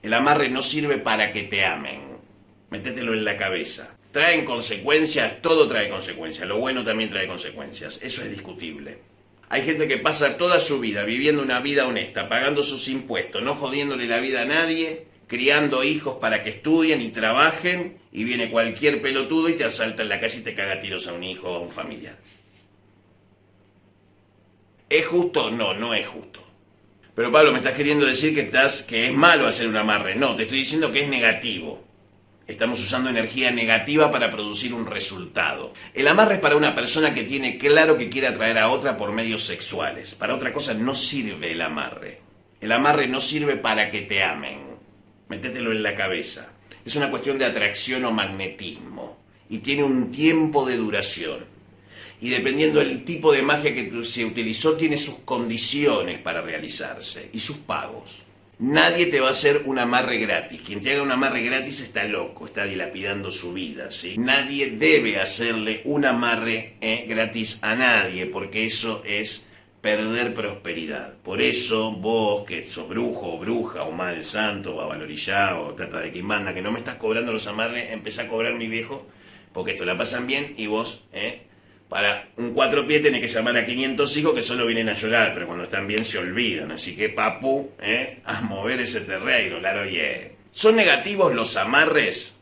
El amarre no sirve para que te amen. Métetelo en la cabeza. Traen consecuencias, todo trae consecuencias. Lo bueno también trae consecuencias. Eso es discutible. Hay gente que pasa toda su vida viviendo una vida honesta, pagando sus impuestos, no jodiéndole la vida a nadie, criando hijos para que estudien y trabajen, y viene cualquier pelotudo y te asalta en la calle y te caga a tiros a un hijo o a un familiar. ¿Es justo? No, no es justo. Pero Pablo, me estás queriendo decir que es malo hacer un amarre. No, te estoy diciendo que es negativo. Estamos usando energía negativa para producir un resultado. El amarre es para una persona que tiene claro que quiere atraer a otra por medios sexuales. Para otra cosa no sirve el amarre. El amarre no sirve para que te amen. Métetelo en la cabeza. Es una cuestión de atracción o magnetismo. Y tiene un tiempo de duración. Y dependiendo del tipo de magia que se utilizó, tiene sus condiciones para realizarse y sus pagos. Nadie te va a hacer un amarre gratis. Quien te haga un amarre gratis está loco, está dilapidando su vida, ¿sí? Nadie debe hacerle un amarre gratis a nadie, porque eso es perder prosperidad. Por eso vos, que sos brujo o bruja, o mal santo, o avalorillá, o trata de quimbanda, que no me estás cobrando los amarres, empezá a cobrar, mi viejo, porque esto la pasan bien y vos, para un 4 pies tenés que llamar a 500 hijos que solo vienen a llorar, pero cuando están bien se olvidan. Así que, papu, a mover ese terreno, claro, yeah. ¿Son negativos los amarres?